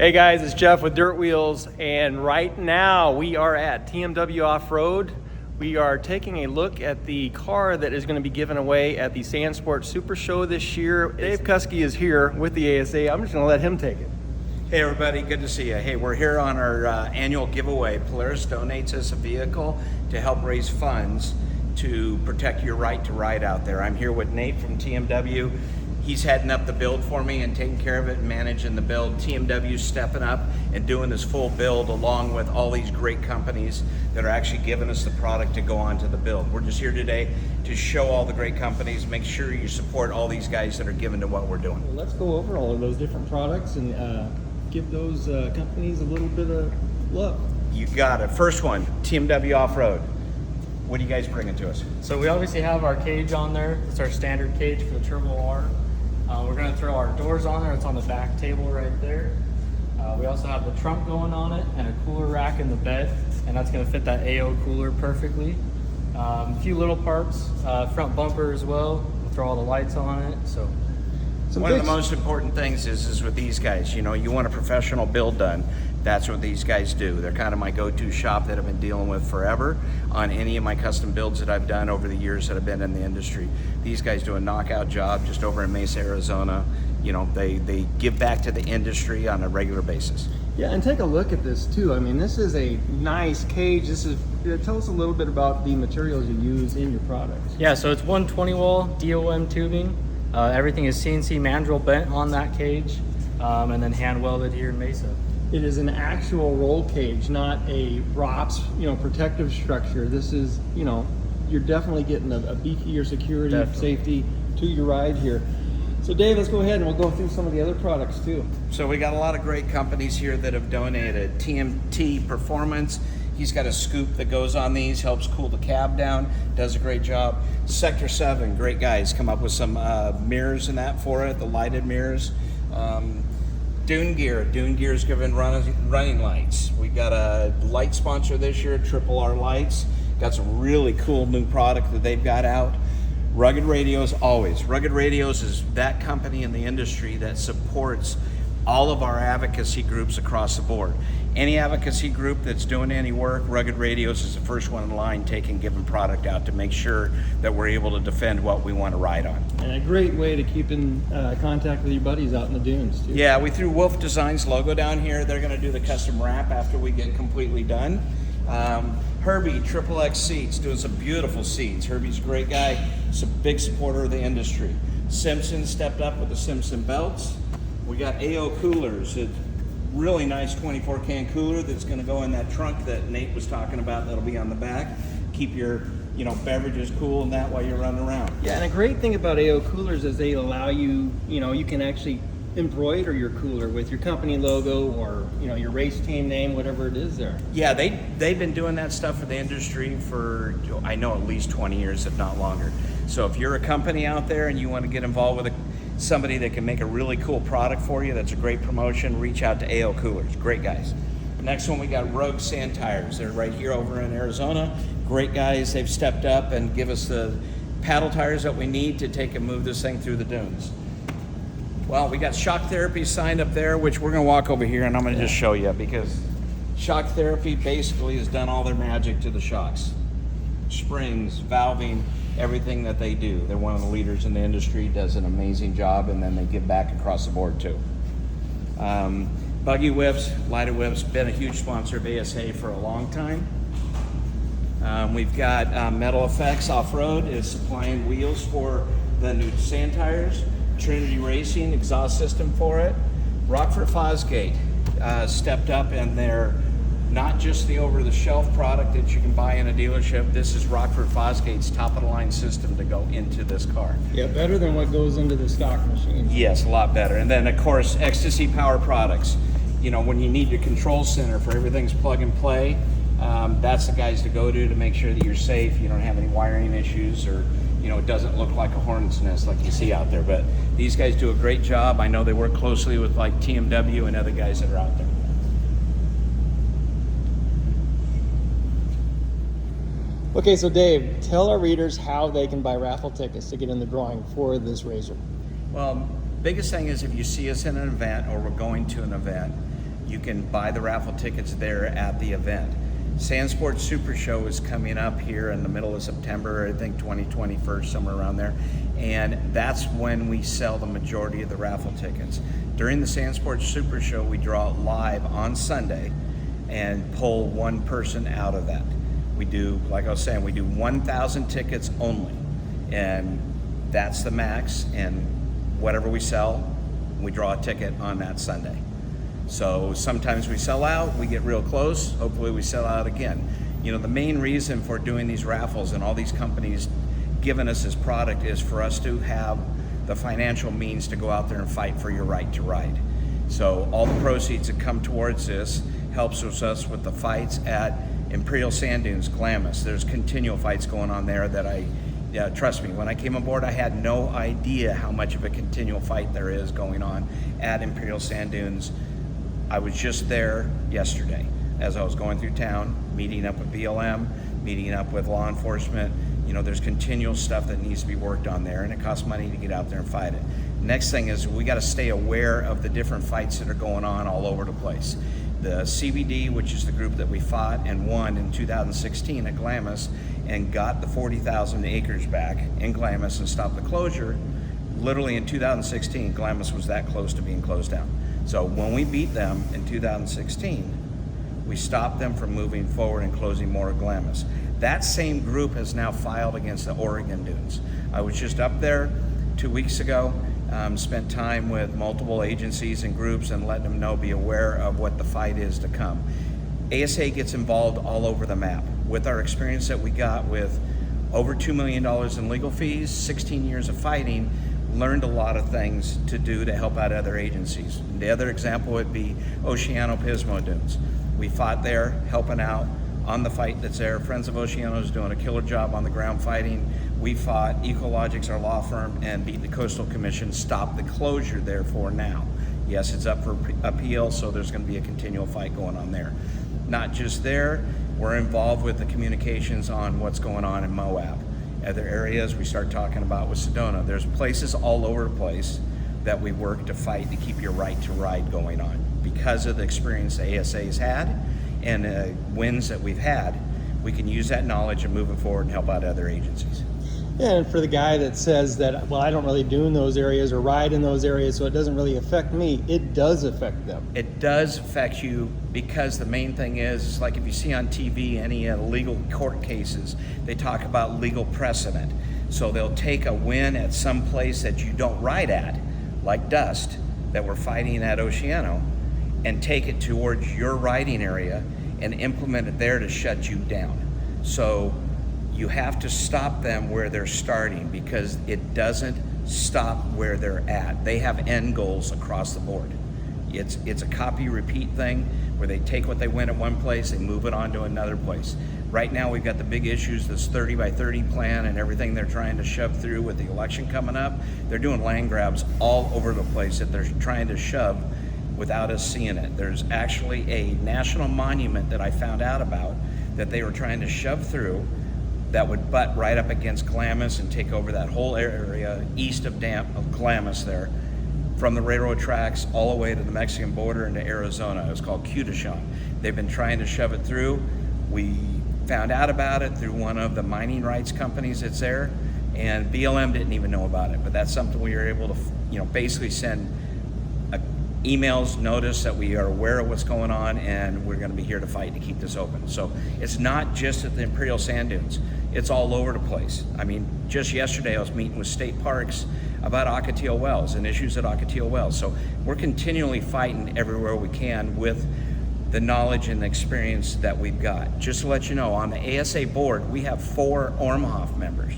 Hey guys, it's Jeff with Dirt Wheels, and right now we are at TMW Off-Road. We are taking a look at the car that is going to be given away at the Sandsport Super Show this year. Dave Kuski is here with the ASA. I'm just going to let him take it. Hey everybody, good to see you. Hey, we're here on our annual giveaway. Polaris donates us a vehicle to help raise funds to protect your right to ride out there. I'm here with Nate from TMW. He's heading up the build for me and taking care of it and managing the build. TMW's stepping up and doing this full build along with all these great companies that are actually giving us the product to go on to the build. We're just here today to show all the great companies, make sure you support all these guys that are giving to what we're doing. Well, let's go over all of those different products and give those companies a little bit of love. You got it. First one, TMW Off-Road. What are you guys bringing to us? So we obviously have our cage on there. It's our standard cage for the Turbo R. We're going to throw our doors on there. It's on the back table right there. We also have the trunk going on it and a cooler rack in the bed, and that's going to fit that AO cooler perfectly. A few little parts, front bumper as well. We'll throw all the lights on it. So one of the most important things is with these guys, you know, you want a professional build done. That's what these guys do. They're kind of my go-to shop that I've been dealing with forever on any of my custom builds that I've done over the years that I've been in the industry. These guys do a knockout job just over in Mesa, Arizona. You know, they give back to the industry on a regular basis. Yeah, and take a look at this too. I mean, this is a nice cage. Tell us a little bit about the materials you use in your products. yeah, so it's 120 wall DOM tubing. Everything is CNC mandrel bent on that cage, and then hand welded here in Mesa. It is an actual roll cage, not a ROPS, protective structure. This is, you're definitely getting a beefier security, safety to your ride here. So Dave, let's go ahead and we'll go through some of the other products too. So we got a lot of great companies here that have donated. TMT Performance, he's got a scoop that goes on these, helps cool the cab down, does a great job. Sector 7, great guys, come up with some mirrors and that for it, the lighted mirrors. Dune Gear's giving running lights. We got a light sponsor this year, Triple R Lights. Got some really cool new product that they've got out. Rugged Radios, always. Rugged Radios is that company in the industry that supports all of our advocacy groups across the board. Any advocacy group that's doing any work, Rugged Radios is the first one in line giving product out to make sure that we're able to defend what we want to ride on. And a great way to keep in contact with your buddies out in the dunes too. Yeah, we threw Wolf Designs logo down here. They're going to do the custom wrap after we get completely done. Herbie, XXX Seats, doing some beautiful seats. Herbie's a great guy. He's a big supporter of the industry. Simpson stepped up with the Simpson belts. We got AO coolers. It's really nice 24 can cooler that's going to go in that trunk that Nate was talking about. That'll be on the back. Keep your beverages cool and that while you're running around. Yeah, and a great thing about AO coolers is they allow you, you can actually embroider your cooler with your company logo or your race team name, whatever it is there. Yeah, they've been doing that stuff for the industry for, I know, at least 20 years, if not longer. So if you're a company out there and you want to get involved with somebody that can make a really cool product for you, that's a great promotion, reach out to AO Coolers. Great guys. Next one, we got Rogue Sand Tires. They're right here over in Arizona. Great guys. They've stepped up and give us the paddle tires that we need to take and move this thing through the dunes. Well, we got Shock Therapy signed up there, which we're going to walk over here and I'm going to just show you, because Shock Therapy basically has done all their magic to the shocks. Springs, valving, everything that they do. They're one of the leaders in the industry, does an amazing job, and then they give back across the board too. Buggy Whips, Lighted Whips, been a huge sponsor of ASA for a long time. We've got Metal Effects Off-Road is supplying wheels for the new sand tires. Trinity Racing, exhaust system for it. Rockford Fosgate stepped up, and they're not just the over-the-shelf product that you can buy in a dealership. This is Rockford Fosgate's top-of-the-line system to go into this car. Yeah, better than what goes into the stock machine. Yes, a lot better. And then, of course, Ecstasy Power Products. When you need your control center for everything's plug and play, that's the guys to go to make sure that you're safe, you don't have any wiring issues, or it doesn't look like a hornet's nest like you see out there. But these guys do a great job. I know they work closely with like TMW and other guys that are out there. Okay, so Dave, tell our readers how they can buy raffle tickets to get in the drawing for this RZR. Well, biggest thing is if you see us in an event or we're going to an event, you can buy the raffle tickets there at the event. Sandsport Super Show is coming up here in the middle of September, I think 2021, somewhere around there. And that's when we sell the majority of the raffle tickets. During the Sandsport Super Show, we draw it live on Sunday and pull one person out of that. We do, like I was saying, we do 1,000 tickets only. And that's the max, and whatever we sell, we draw a ticket on that Sunday. So sometimes we sell out, we get real close, hopefully we sell out again. You know, the main reason for doing these raffles and all these companies giving us this product is for us to have the financial means to go out there and fight for your right to ride. So all the proceeds that come towards this helps us with the fights at Imperial Sand Dunes, Glamis. There's continual fights going on there that trust me, when I came aboard, I had no idea how much of a continual fight there is going on at Imperial Sand Dunes. I was just there yesterday as I was going through town, meeting up with BLM, meeting up with law enforcement. You know, there's continual stuff that needs to be worked on there, and it costs money to get out there and fight it. Next thing is we got to stay aware of the different fights that are going on all over the place. The CBD, which is the group that we fought and won in 2016 at Glamis and got the 40,000 acres back in Glamis and stopped the closure, literally in 2016, Glamis was that close to being closed down. So when we beat them in 2016, we stopped them from moving forward and closing more of Glamis. That same group has now filed against the Oregon Dunes. I was just up there 2 weeks ago, spent time with multiple agencies and groups and letting them know, be aware of what the fight is to come. ASA gets involved all over the map. With our experience that we got with over $2 million in legal fees, 16 years of fighting, learned a lot of things to do to help out other agencies. The other example would be Oceano Pismo Dunes. We fought there, helping out on the fight that's there. Friends of Oceano is doing a killer job on the ground fighting. We fought Ecologix, our law firm, and beat the Coastal Commission, stopped the closure there for now. Yes, it's up for appeal, so there's going to be a continual fight going on there. Not just there, we're involved with the communications on what's going on in Moab. Other areas we start talking about with Sedona. There's places all over the place that we work to fight to keep your right to ride going on. Because of the experience the ASA's had and wins that we've had, we can use that knowledge and move it forward and help out other agencies. Yeah, and for the guy that says that, well, I don't really do in those areas or ride in those areas, so it doesn't really affect me, it does affect them. It does affect you, because the main thing is like if you see on TV any legal court cases, they talk about legal precedent. So they'll take a win at some place that you don't ride at, like Dust, that we're fighting at Oceano, and take it towards your riding area and implement it there to shut you down. So you have to stop them where they're starting, because it doesn't stop where they're at. They have end goals across the board. It's a copy repeat thing where they take what they win at one place, they move it on to another place. Right now we've got the big issues, this 30 by 30 plan and everything they're trying to shove through with the election coming up. They're doing land grabs all over the place that they're trying to shove without us seeing it. There's actually a national monument that I found out about that they were trying to shove through that would butt right up against Glamis and take over that whole area east of Glamis there, from the railroad tracks all the way to the Mexican border into Arizona. It's called Cutashan. They've been trying to shove it through. We found out about it through one of the mining rights companies that's there, and BLM didn't even know about it, but that's something we were able to, basically send emails, notice that we are aware of what's going on, and we're going to be here to fight to keep this open. So it's not just at the Imperial Sand Dunes, it's all over the place. I mean, just yesterday I was meeting with state parks about Ocotillo Wells and issues at Ocotillo Wells. So we're continually fighting everywhere we can with the knowledge and the experience that we've got. Just to let you know, on the ASA board, we have 4 Ormhoff members.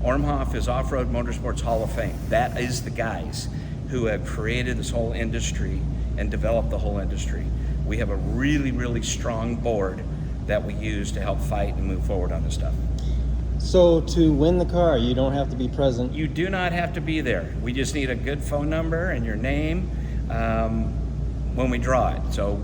Ormhoff is Off-Road Motorsports Hall of Fame. That is the guys who have created this whole industry and developed the whole industry. We have a really, really strong board that we use to help fight and move forward on this stuff. So to win the car, you don't have to be present? You do not have to be there. We just need a good phone number and your name when we draw it. So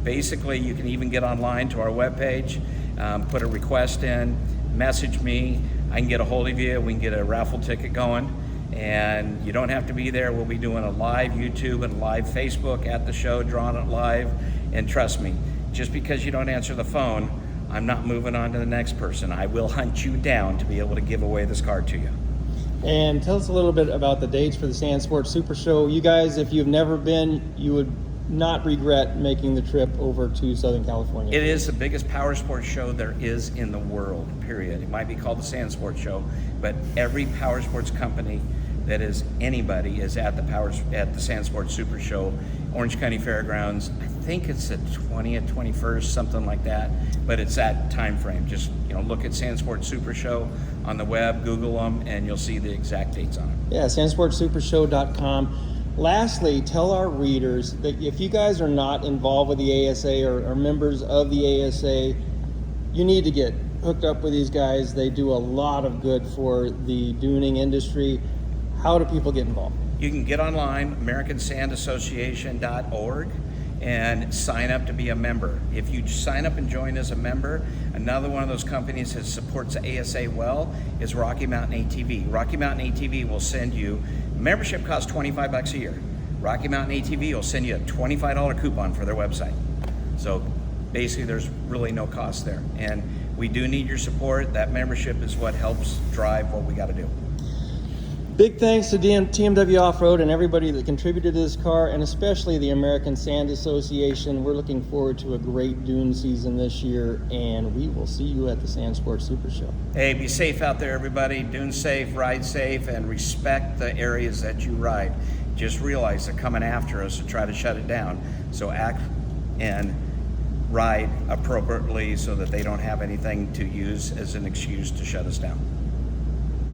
basically, you can even get online to our webpage, put a request in, message me, I can get a hold of you, we can get a raffle ticket going, And you don't have to be there. We'll be doing a live YouTube and a live Facebook at the show, drawing it live. And trust me, just because you don't answer the phone, I'm not moving on to the next person. I will hunt you down to be able to give away this car to you. And tell us a little bit about the dates for the Sand Sports Super Show. You guys, if you've never been, you would not regret making the trip over to Southern California. It is the biggest power sports show there is in the world, period. It might be called the Sand Sports Show, but every power sports company that is anybody is at the Sand Sports Super Show, Orange County Fairgrounds. I think it's the 20th, 21st, something like that, but it's that time frame. Just look at Sand Sports Super Show on the web, Google them, and you'll see the exact dates on it. Yeah, sandsportsupershow.com. Lastly, tell our readers that if you guys are not involved with the ASA or members of the ASA, you need to get hooked up with these guys. They do a lot of good for the duning industry. How do people get involved? You can get online, AmericanSandAssociation.org, and sign up to be a member. If you sign up and join as a member, another one of those companies that supports the ASA well is Rocky Mountain ATV. Rocky Mountain ATV will send you, membership costs $25 a year. Rocky Mountain ATV will send you a $25 coupon for their website. So basically there's really no cost there. And we do need your support. That membership is what helps drive what we got to do. Big thanks to TMW Off-Road and everybody that contributed to this car, and especially the American Sand Association. We're looking forward to a great dune season this year, and we will see you at the Sand Sports Super Show. Hey, be safe out there, everybody. Dune safe, ride safe, and respect the areas that you ride. Just realize they're coming after us to try to shut it down. So act and ride appropriately so that they don't have anything to use as an excuse to shut us down.